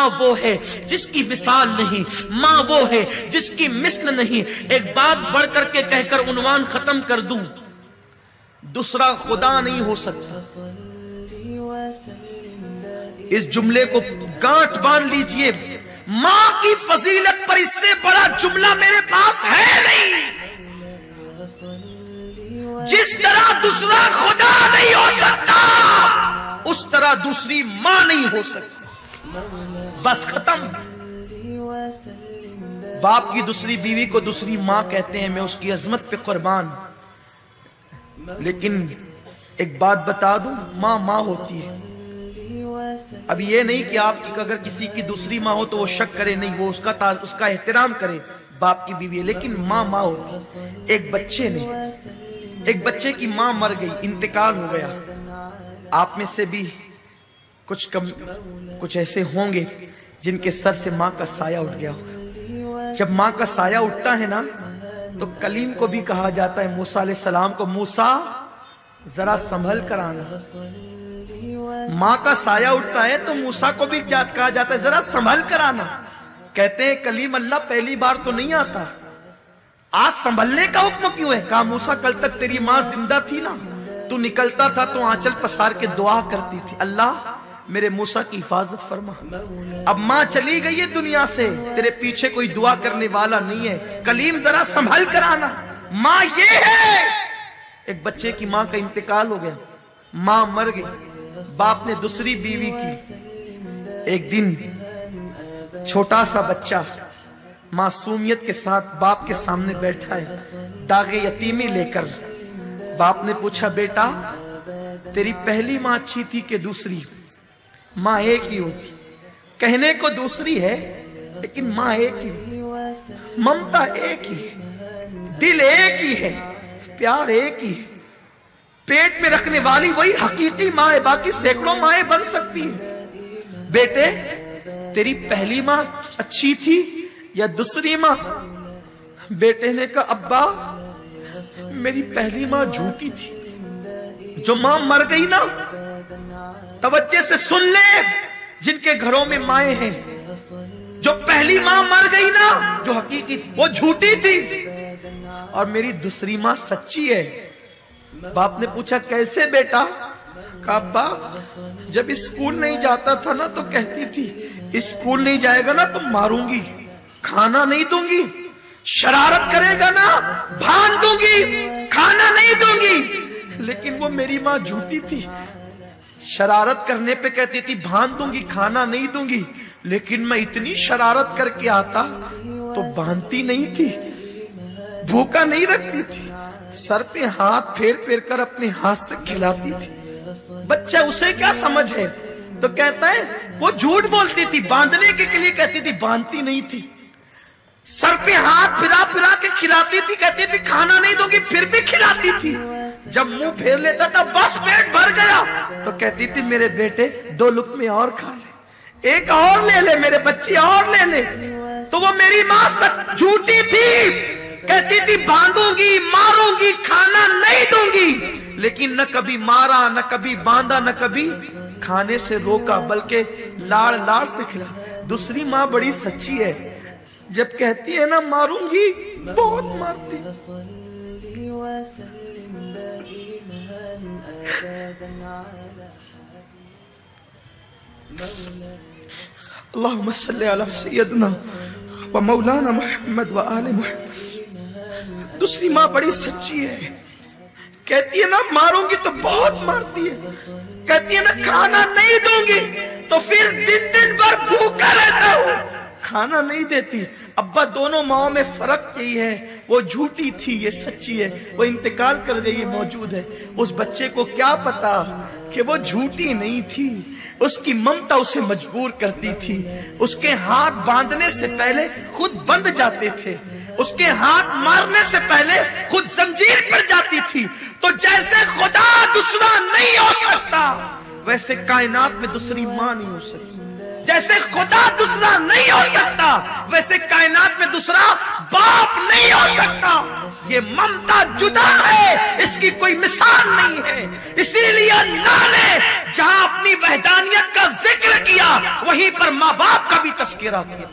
ماں وہ ہے جس کی مثال نہیں، ماں وہ ہے جس کی مثل نہیں۔ ایک بات بڑھ کر کے کہہ کر عنوان ختم کر دوں، دوسرا خدا نہیں ہو سکتا۔ اس جملے کو گانٹھ باندھ لیجئے، ماں کی فضیلت پر اس سے بڑا جملہ میرے پاس ہے نہیں۔ جس طرح دوسرا خدا نہیں ہو سکتا اس طرح دوسری ماں نہیں ہو سکتی، بس ختم۔ باپ کی دوسری بیوی کو دوسری ماں کہتے ہیں، میں اس کی عظمت پہ قربان۔ لیکن ایک بات بتا دوں، ماں ماں ہوتی ہے۔ اب یہ نہیں کہ آپ کی اگر کسی کی دوسری ماں ہو تو وہ شک کرے، نہیں، وہ اس کا احترام کرے، باپ کی بیوی ہے، لیکن ماں ماں ہوتی ہے۔ ایک بچے کی ماں مر گئی، انتقال ہو گیا۔ آپ میں سے بھی کچھ ایسے ہوں گے جن کے سر سے ماں کا سایہ اٹھ گیا ہوگا۔ جب ماں کا سایہ اٹھتا ہے نا تو کلیم کو بھی کہا جاتا ہے، موسیٰ علیہ السلام کو، موسیٰ ذرا سنبھل کر آنا۔ ماں کا سایہ اٹھتا ہے تو موسیٰ کو بھی کہا جاتا ہے ذرا سنبھل کر آنا۔ کہتے ہیں کلیم اللہ پہلی بار تو نہیں آتا، آج سنبھلنے کا حکم کیوں ہے؟ کہا موسیٰ کل تک تیری ماں زندہ تھی نا، تو نکلتا تھا تو آنچل پسار کے دعا کرتی تھی، اللہ میرے موسیٰ کی حفاظت فرما۔ اب ماں چلی گئی ہے دنیا سے، تیرے پیچھے کوئی دعا کرنے والا نہیں ہے، کلیم ذرا سنبھل کر آنا۔ ماں یہ ہے۔ ایک بچے کی ماں کا انتقال ہو گیا، ماں مر گئی، باپ نے دوسری بیوی کی۔ ایک دن چھوٹا سا بچہ معصومیت کے ساتھ باپ کے سامنے بیٹھا ہے، داغ یتیمی لے کر۔ باپ نے پوچھا، بیٹا تیری پہلی ماں اچھی تھی کہ دوسری؟ ماں ایک ہی ہوتی، کہنے کو دوسری ہے لیکن ماں ایک ہی ہوتی، ممتا ایک ہی ہے، دل ایک ہی ہے، پیار ایک ہی ہے۔ پیٹ میں رکھنے والی وہی حقیقی ماں ہے، باقی سینکڑوں مائیں بن سکتی ہیں۔ بیٹے تیری پہلی ماں اچھی تھی یا دوسری ماں؟ بیٹے نے کہا، ابا میری پہلی ماں جھوٹی تھی۔ جو ماں مر گئی نا، توجہ سے سن لے جن کے گھروں میں مائیں ہیں، جو پہلی ماں مر گئی نا جو حقیقی تھی وہ جھوٹی تھی، اور میری دوسری ماں سچی ہے۔ باپ نے پوچھا کیسے بیٹا؟ کہا ابا جب اسکول نہیں جاتا تھا نا تو کہتی تھی اسکول نہیں جائے گا نا تو ماروں گی، کھانا نہیں دوں گی، شرارت کرے گا نا بھان دوں گی، کھانا نہیں دوں گی۔ لیکن وہ میری ماں جھوٹی تھی، شرارت کرنے پہ کہتی تھی بھان دوں گی، کھانا نہیں دوں گی، لیکن میں اتنی شرارت کر کے آتا تو باندھتی نہیں تھی، بھوکا نہیں رکھتی تھی، سر پہ ہاتھ پھیر پھیر کر اپنے ہاتھ سے کھلاتی تھی۔ بچہ اسے کیا سمجھ ہے؟ تو کہتا ہے وہ جھوٹ بولتی تھی، باندھنے کے لیے کہتی تھی، باندھتی نہیں تھی، سر پہ ہاتھ پھرا پھرا کے کھلاتی تھی، کہتی تھی کھانا نہیں دوں گی، پھر بھی کھلاتی تھی۔ جب منہ پھیر لیتا تھا بس پیٹ بھر گیا تو کہتی تھی میرے بیٹے 2 لقمے اور کھا لے، ایک اور لے لے، میرے بچے اور لے لے۔ تو وہ میری ماں جھوٹی تھی، کہتی تھی باندھوں گی، ماروں گی، کھانا نہیں دوں گی، لیکن نہ کبھی مارا، نہ کبھی باندھا، نہ کبھی کھانے سے روکا، بلکہ لاڑ لاڑ سے کھلا۔ دوسری ماں بڑی سچی ہے، جب کہتی ہے نا ماروں گی بہت مارتی۔ اللہم صلی علی سیدنا و مولانا محمد و آل محمد۔ دوسری ماں بڑی سچی ہے، کہتی ہے نا ماروں گی تو بہت مارتی ہے، کہتی ہے نا کھانا نہیں دوں گی تو پھر دن بھر بھوکا رہتا ہوں، کھانا نہیں دیتی۔ ابا دونوں ماؤں میں فرق یہی ہے، وہ جھوٹی تھی، یہ سچی ہے، وہ انتقال کر گئی، یہ موجود ہے۔ اس بچے کو کیا پتا کہ وہ جھوٹی نہیں تھی، اس کی ممتا اسے مجبور کرتی تھی۔ اس کے ہاتھ باندھنے سے پہلے خود بندھ جاتے تھے، اس کے ہاتھ مارنے سے پہلے خود زنجیر پر جاتی تھی۔ تو جیسے خدا دوسرا نہیں ہو سکتا ویسے کائنات میں دوسری ماں نہیں ہو سکتی، جیسے خدا دوسرا نہیں ہو سکتا ویسے کائنات میں دوسرا باپ نہیں ہو سکتا۔ یہ ممتا جدا ہے، اس کی کوئی مثال نہیں ہے۔ اسی لیے اللہ نے جہاں اپنی وحدانیت کا ذکر کیا وہیں پر ماں باپ کا تذکرہ کیا.